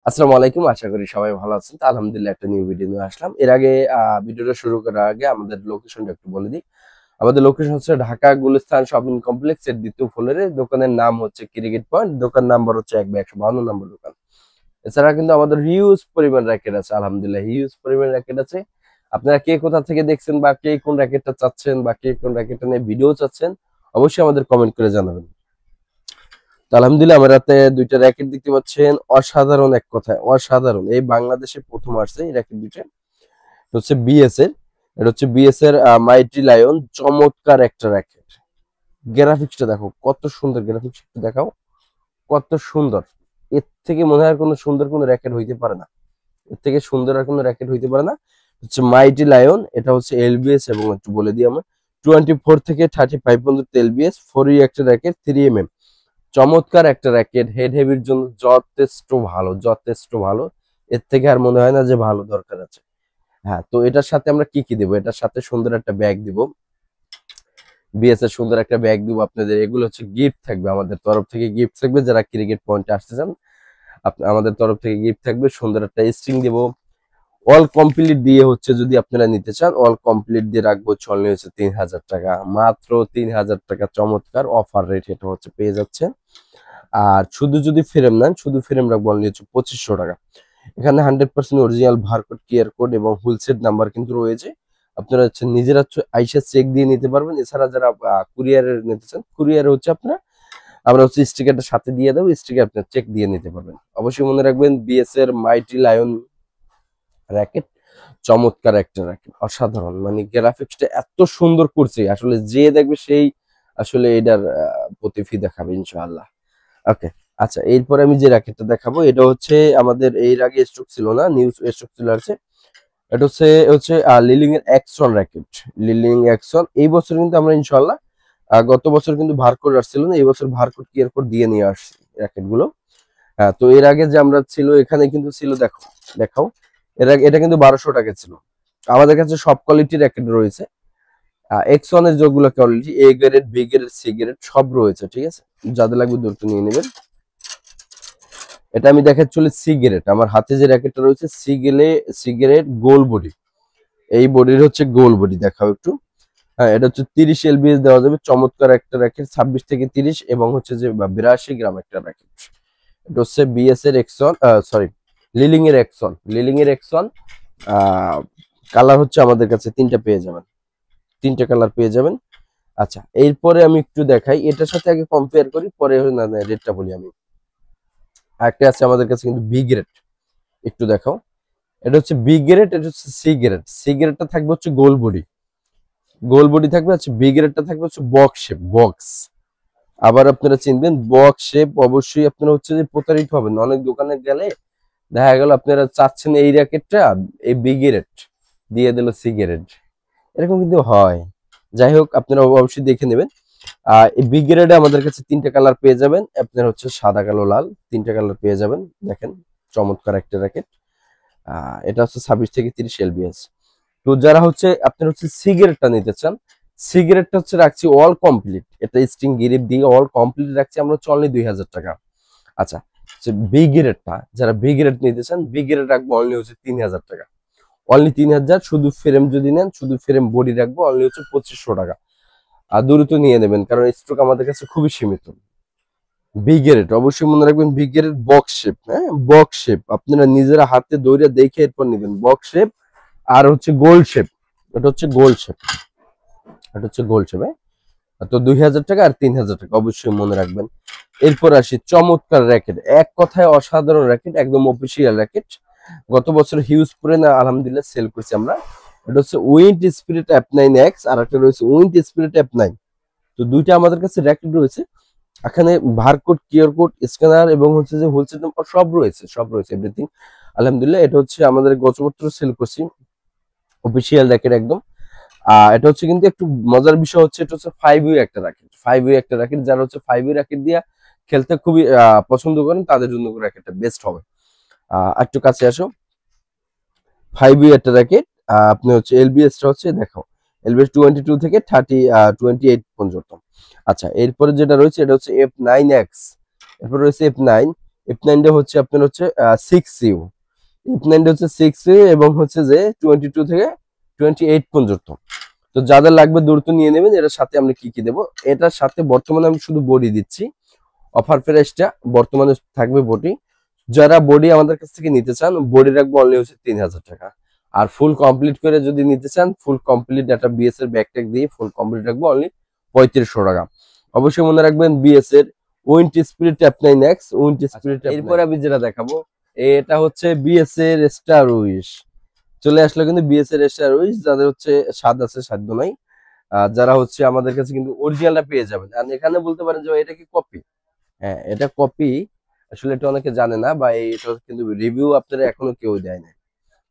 আসসালামু আলাইকুম, আশা করি সবাই ভালো আছেন। তো আলহামদুলিল্লাহ একটা নিউ ভিডিও নিয়ে আসলাম। এর আগে ভিডিওটা শুরু করার আগে আমাদের লোকেশনটা একটু বলে দিই। আমাদের লোকেশন হচ্ছে ঢাকা গুলিস্তান শপিং কমপ্লেক্স এর দ্বিতীয় ফ্লোরে। দোকানের নাম হচ্ছে ক্রিকেট পয়েন্ট। দোকান নাম্বার হচ্ছে 152 নম্বর দোকান। এছাড়া কিন্তু আমাদের হিউজ পরিমাণ র্যাকেট আছে, আলহামদুলিল্লাহ হিউজ পরিমাণ র্যাকেট আছে। আপনারা কে কোথা থেকে দেখছেন বা কে কোন র্যাকেটটা চাচ্ছেন বা কে কোন র্যাকেটটা নিয়ে ভিডিও চাচ্ছেন অবশ্যই আমাদের কমেন্ট করে জানাবেন। তো আলহামদুলিল্লাহ আমার হাতে দুইটা র্যাকেট দেখতে পাচ্ছেন, অসাধারণ, এক কথায় অসাধারণ। এই বাংলাদেশে প্রথম আসছে এই র্যাকেট দুইটা। এটা হচ্ছে বিএস এর, এটা হচ্ছে বিএস এর মাইটি লায়ন। চমৎকার একটা র্যাকেট। গ্রাফিক্সটা দেখো কত সুন্দর, গ্রাফিক্স একটু দেখাও কত সুন্দর। এর থেকে মনে হয় কোনো সুন্দর কোনো র্যাকেট হইতে পারে না, এর থেকে সুন্দর আর কোনো র্যাকেট হইতে পারে না। হচ্ছে মাইটি লায়ন, এটা হচ্ছে এলবিএস এবং একটু বলে দিই আমরা 24 থেকে 35 পর্যন্ত এলবিএস, 4 একটা র্যাকেট, 3 চমৎকার একটা র্যাকেট। হেড হেভির জন্য যথেষ্ট ভালো, যথেষ্ট ভালো। এর থেকে আর মনে হয় না যে ভালো দরকার আছে। হ্যাঁ, তো এটার সাথে আমরা কি কি দিব? এটার সাথে সুন্দর একটা ব্যাগ দিব, বিএস এর সুন্দর একটা ব্যাগ দিব আপনাদের। এগুলো হচ্ছে গিফট থাকবে, আমাদের তরফ থেকে গিফট থাকবে। যারা ক্রিকেট পয়েন্টে আসতে চান আমাদের তরফ থেকে গিফট থাকবে। সুন্দর একটা স্ট্রিং দিব। অল কমপ্লিট দিয়ে হচ্ছে যদি আপনারা নিতে চান, অল কমপ্লিট দিয়ে রাখবো চলে হচ্ছে 3000 টাকা, মাত্র 3000 টাকা। চমৎকার অফার রেট এটা হচ্ছে পেয়ে যাচ্ছে। আর শুধু যদি ফ্রেম নেন, শুধু ফ্রেম রাখবো অনলি হচ্ছে 2500 টাকা। এখানে 100% অরিজিনাল বারকোড, কিউআর কোড এবং হুলসেট নাম্বার কিন্তু রয়েছে। আপনারা হচ্ছে নিজেরা আইসা চেক দিয়ে নিতে পারবেন। এছাড়া যারা কুরিয়ারে নিতে চান, কুরিয়ারে হচ্ছে আপনারা আমরা হচ্ছে স্টিকারটা সাথে দিয়ে দেবো, স্টিকার আপনার চেক দিয়ে নিতে পারবেন। অবশ্যই মনে রাখবেন বিএস এর মাইটি লায়ন র্যাকেট চমৎকার একটা র্যাকেট, অসাধারণ। মানে গ্রাফিক্সটা এত সুন্দর করছে, আসলে যে দেখবে সেই আসলে এটার প্রতি ফি দেখাবে ইনশাআল্লাহ। ওকে, আচ্ছা এরপরে আমি যে র্যাকেটটা দেখাবো এটা হচ্ছে আমাদের এর আগে স্টক ছিল না, নিউ স্টক চলে আসছে। এটা হচ্ছে হচ্ছে লিলিং এর এক্সন র্যাকেট। লিলিং এক্সন এই বছর কিন্তু আমরা ইনশাআল্লাহ, গত বছর কিন্তু ভারকোড আসছিল না, এই বছর ভারকোড কিউআর কোড দিয়ে নিয়ে আসছি র্যাকেট গুলো। হ্যাঁ, তো এর আগে যে আমরা ছিল এখানে কিন্তু ছিল, দেখো দেখাও, এর আগে এটা কিন্তু 1200 টাকা ছিল। আমাদের কাছে সব কোয়ালিটির র্যাকেট রয়েছে। এক্সন এর যেগুলো quality, A grade, B grade, C grade সব রয়েছে, ঠিক আছে। যাদের লাগবে দ্রুত নিয়ে নেবেন। এটা আমি দেখাচ্ছি সিগারেট, আমার হাতে যে র্যাকেটটা রয়েছে সিগারেট গোল বডি। এই বডির হচ্ছে গোল বডি, দেখাও একটু। হ্যাঁ, এটা হচ্ছে 30 এলবিএস দেওয়া যাবে। চমৎকার একটা র্যাকেট, 26 থেকে 30 এবং হচ্ছে যে 82 গ্রাম একটা র্যাকেট। এটা হচ্ছে বিএস এর এক্সন, সরি লিলিং এর এক্সন, লিলিং এর এক্সন। কালার হচ্ছে আমাদের কাছে তিনটা পেয়ে যাবেন, তিনটা কালার পেয়ে যাবেন। আচ্ছা, এরপরে আমি একটু দেখাই, এটার সাথে আগে কম্পেয়ার করি, পরে না রেটটা বলি আমি। একটা আছে আমাদের কাছে কিন্তু বি গ্রেড, একটু দেখাও। এটা হচ্ছে বি গ্রেড, এটা হচ্ছে সি গ্রেড। সি গ্রেডটা থাকবে হচ্ছে গোল বডি, গোল বডি থাকবে হচ্ছে। বি গ্রেডটা থাকবে হচ্ছে বক্স শেপ, বক্স। আবার আপনারা চিনবেন বক্স শেপ, অবশ্যই আপনারা হচ্ছে যে প্রতারিত হবেন। অনেক দোকানে গেলে দেখা গেল আপনারা চাচ্ছেন এই র্যাকেটটা, এই বি গ্রেড দিয়ে দিল সি গ্রেড, এরকম কিন্তু হয়। যাই হোক, আপনারা অবশ্যই দেখে নেবেন। এই বি গ্রেডে আমাদের কাছে তিনটা কালার পেয়ে যাবেন, আপনার হচ্ছে সাদা, কালো, লাল, তিনটা কালার পেয়ে যাবেন। দেখেন চমৎকার একটা র্যাকেট। এটা হচ্ছে 26 থেকে 30 এলবিএস। তো যারা হচ্ছে আপনার হচ্ছে সিগারেটটা নিতে চান, সিগারেটটা হচ্ছে রাখছি অল কমপ্লিট, এটা স্ট্রিং গিরিপ দিয়ে অল কমপ্লিট রাখছি আমরা হচ্ছে অনলি 2000 টাকা। আচ্ছা, বি গ্রেডটা যারা বি গ্রেড নিতে চান, বি গ্রেড রাখবো অনলি হচ্ছে 3000 টাকা, অনলি 3000। শুধু ফ্রেম যদি নেন, শুধু ফ্রেম বডি রাখবো অনলি হচ্ছে 2500 টাকা। আর দ্রুত নিয়ে নেবেন কারণ স্টক আমাদের কাছে খুবই সীমিত। বি গ্রেড অবশ্যই মনে রাখবেন, বি গ্রেড বক্স শেপ, হ্যাঁ বক্স শেপ, আপনারা নিজেরা হাতে দৌড়ে দেখে এরপর নেবেন। বক্স শেপ আর হচ্ছে গোল শেপ, এটা হচ্ছে গোল শেপ, এটা হচ্ছে গোল শেপ। হ্যাঁ, তো 2000 টাকা আর 3000 টাকা অবশ্যই মনে রাখবেন। এরপর আসি চমৎকার র্যাকেট, এক কথায় অসাধারণ র্যাকেট, একদম অফিসিয়াল র্যাকেট। গত বছর হিউজ করে না আলহামদুলিল্লাহ সেল করছি আমরা। এটা হচ্ছে উইন্ড স্পিরিট F9X, আর একটা রয়েছে উইন্ড স্পিরিট F9। তো দুইটা আমাদের কাছে র্যাকেট রয়েছে। এখানে বারকোড, কিউআর কোড, স্ক্যানার এবং হচ্ছে যে হোলসেল নাম্বার সব রয়েছে, সব রয়েছে এভরিথিং। আলহামদুলিল্লাহ এটা হচ্ছে আমাদের গত বছর সেল করছি, অফিসিয়াল র্যাকেট একদম। এটা হচ্ছে কিন্তু একটু মজার বিষয় হচ্ছে, এটা হচ্ছে 5U একটা র্যাকেট, 5U একটা র্যাকেট। যারা হচ্ছে 5U র্যাকেট দিয়ে খেলতে খুবই পছন্দ করেন তাদের জন্য র্যাকেটটা বেস্ট হবে। একটু কাছে আসো, 5U একটা র্যাকেট। আপনি হচ্ছে এলবিএসটা হচ্ছে দেখো, এলবিএস 22 থেকে 28 পর্যন্ত। আচ্ছা, এরপরে যেটা রয়েছে এটা হচ্ছে F9X, এরপর রয়েছে F9। F9 হচ্ছে আপনার হচ্ছে 6U, F9 হচ্ছে 6U এবং হচ্ছে যে 22 থেকে 28 পর্যন্ত। তো যাদের লাগবে দ্রুত নিয়ে নেবেন। এটার সাথে আমরা কি কি দেবো, এটার সাথে বর্তমানে আমি শুধু বডি দিচ্ছি, অফার প্রাইসটা বর্তমানে থাকবে বডি। যারা বডি আমাদের কাছ থেকে নিতে চান, বডি রাখবো অনলি হচ্ছে 3000 টাকা। আর ফুল কমপ্লিট করে যদি নিতে চান, ফুল কমপ্লিট একটা বিএস এর ব্যাকটেক দিয়ে ফুল কমপ্লিট রাখবো অনলি 3500 টাকা। অবশ্যই মনে রাখবেন বিএস এর wind spirit F9X, wind spirit. এরপর আমি যেটা দেখাবো, এটা হচ্ছে বিএস এর স্টার উইশ। চলে আসলো কিন্তু বিএস এর স্টার উইশ, যাদের হচ্ছে স্বাদ আছে সাধ্য নাই, যারা হচ্ছে আমাদের কাছে কিন্তু অরিজিনালটা পেয়ে যাবেন। আর এখানে বলতে পারেন যে এটা কি কপি? হ্যাঁ, এটা কপি। আসলে এটা অনেকে জানে না, বা এটা কিন্তু রিভিউ আপনারা এখনো কেউ দেয় না।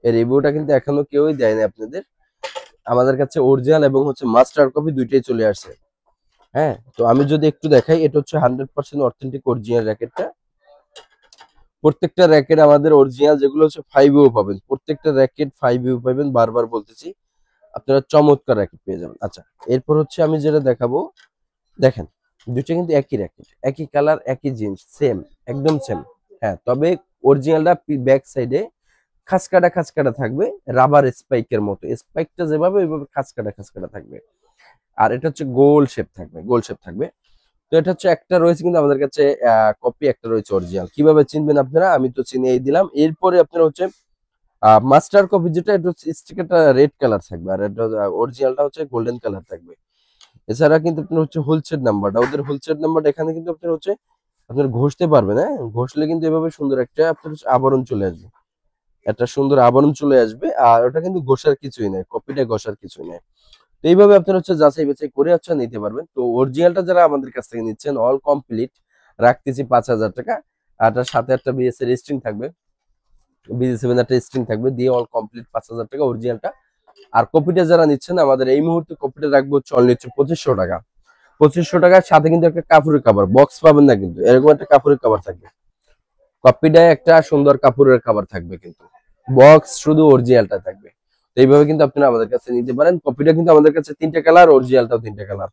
এই রিভিউটা কিন্তু এখনো কেউই দেয় না আপনাদের। আমাদের কাছে অরিজিনাল এবং হচ্ছে মাস্টার কপি দুইটাই চলে আসছে। হ্যাঁ, তো আমি যদি একটু দেখাই, এটা হচ্ছে 100% অথেন্টিক অরিজিনাল র্যাকেটটা। প্রত্যেকটা র্যাকেট আমাদের অরিজিনাল যেগুলো হচ্ছে 5U পাবেন, প্রত্যেকটা র্যাকেট 5U পাবেন, বারবার বলতেছি। আপনারা চমৎকার র্যাকেট পেয়ে যাবেন। আচ্ছা, এরপর হচ্ছে আমি যেটা দেখাবো, দেখেন দুইটা কিন্তু একই র্যাকেট, একই কালার, একই জিন্স, সেম, একদম সেম। হ্যাঁ, তবে অরিজিনালটা ব্যাক সাইডে খাঁচকাটা থাকবে, রাবার স্পাইকের মতো। স্পাইকটা যেভাবে ওইভাবে খাঁচকাটা থাকবে। আর এটা হচ্ছে গোল শেপ থাকবে, গোল শেপ থাকবে। তো এটা হচ্ছে একটা রয়েছে কিন্তু আমাদের কাছে কপি, একটা রয়েছে অরিজিনাল। কিভাবে চিনবেন আপনারা, আমি তো চিনিয়ে দিলাম। এরপরে আপনারা হচ্ছে মাস্টার কপি যেটা, এটা হচ্ছে স্টিকারটা রেড কালার থাকবে, আর এটা অরিজিনালটা হচ্ছে গোল্ডেন কালার থাকবে। এছাড়া কিন্তু আপনার হচ্ছে হোলসেল নাম্বারটা, ওদের হোলসেল নাম্বারটা এখানে কিন্তু আপনার হচ্ছে আপনার ঘষতে পারবেন। হ্যাঁ, ঘষলে কিন্তু এভাবে সুন্দর একটা আপনার হচ্ছে আবরণ চলে আসবে, একটা সুন্দর আবরণ চলে আসবে। আর ওটা কিন্তু ঘষার কিছুই নাই, কপিটা ঘষার কিছুই নাই। তো এইভাবে আপনার হচ্ছে যাচাই বাছাই করে হচ্ছে নিতে পারবেন। তো অরিজিনালটা যারা আমাদের কাছ থেকে নিচ্ছেন, অল কমপ্লিট রাখতেছি 5000 টাকা। আর তার সাথে একটা বিএস এর স্ট্রিং থাকবে, BG7 একটা স্ট্রিং থাকবে, দিয়ে অল কমপ্লিট 5000 টাকা অরিজিনালটা। আর কপিটা যারা নিচ্ছেন, আমাদের এই মুহূর্তে কপিটা রাখবো হচ্ছে অনলি হচ্ছে 2500 টাকা। 2500 টাকার সাথে কিন্তু একটা কাপড়ের কভার, বক্স পাবেন না কিন্তু, এরকম একটা কাপড়ের কভার থাকবে। কপিটায় একটা সুন্দর কাপড়ের কভার থাকবে, কিন্তু বক্স শুধু অরিজিনালটা থাকবে। তো এইভাবে কিন্তু আপনারা আমাদের কাছে নিতে পারেন। কপিটা কিন্তু আমাদের কাছে 3টে কালার, অরিজিনালটাও 3টে কালার।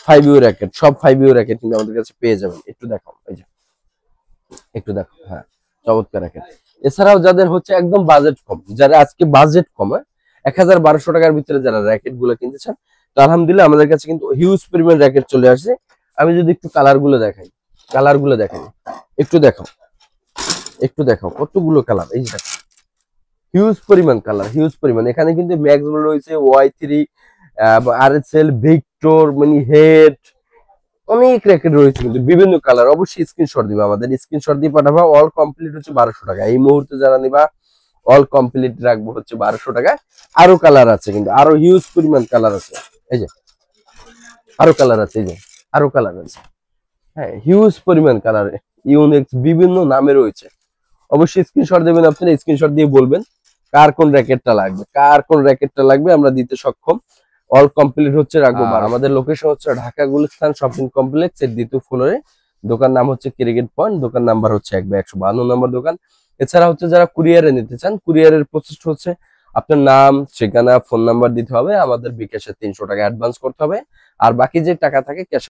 5U র্যাকেট, সব 5U র্যাকেট কিন্তু আমাদের কাছে পেয়ে যাবেন। একটু দেখাও, এই যে একটু দেখো, হ্যাঁ, চমৎকার র্যাকেট। এছাড়াও যাদের হচ্ছে একদম বাজেট কম, যারা আজকে বাজেট কম, 1200 টাকার ভিতরে যারা র্যাকেট গুলো কিনতে চান, তো আলহামদুলিল্লাহ আমাদের কাছে কিন্তু হিউজ পরিমাণ র্যাকেট চলে আসছে। আমি যদি একটু কালার গুলো দেখাই, একটু দেখাও, কতগুলো কালার, এই যে দেখো, হিউজ পরিমাণ কালার, হিউজ পরিমাণ। এখানে কিন্তু ম্যাক্স গুলো রয়েছে, Y3, RSL, ভিক্টর, মানে হেড, অনেক র্যাকেট রয়েছে কিন্তু বিভিন্ন কালার। অবশ্যই স্ক্রিনশট দিবা, আমাদের স্ক্রিনশট দিয়ে পাঠাবা। অল কমপ্লিট হচ্ছে 1200 টাকা। এই মুহূর্তে যারা নিবা অল কমপ্লিট রাখবো হচ্ছে 1200 টাকা। আরো কালার আছে কিন্তু, আরো হিউজ পরিমাণ কালার আছে, এই যে আরো কালার আছে, এই যে আরো কালার আছে। হ্যাঁ, হিউজ পরিমাণ কালার, ইউনিক্স বিভিন্ন নামে রয়েছে। অবশ্যই স্ক্রিনশট দেবেন, আপনারা স্ক্রিনশট দিয়ে বলবেন কার কোন র্যাকেটটা লাগবে, আমরা দিতে সক্ষম। অল কমপ্লিট হচ্ছে রাখবো। আমাদের লোকেশন হচ্ছে ঢাকা গুলিস্তান শপিং কমপ্লেক্স এর দ্বিতীয় ফ্লোরে। দোকান নাম হচ্ছে ক্রিকেট পয়েন্ট, দোকান নাম্বার হচ্ছে 152 নম্বর দোকান। এছাড়া হচ্ছে যারা কুরিয়ারে নিতে চান, কুরিয়ারের প্রসেস হচ্ছে আপনার নাম, ঠিকানা, ফোন নাম্বার দিতে হবে। আমাদের বিকাশে 300 টাকা অ্যাডভান্স করতে হবে, আর বাকি যে টাকা থাকে ক্যাশ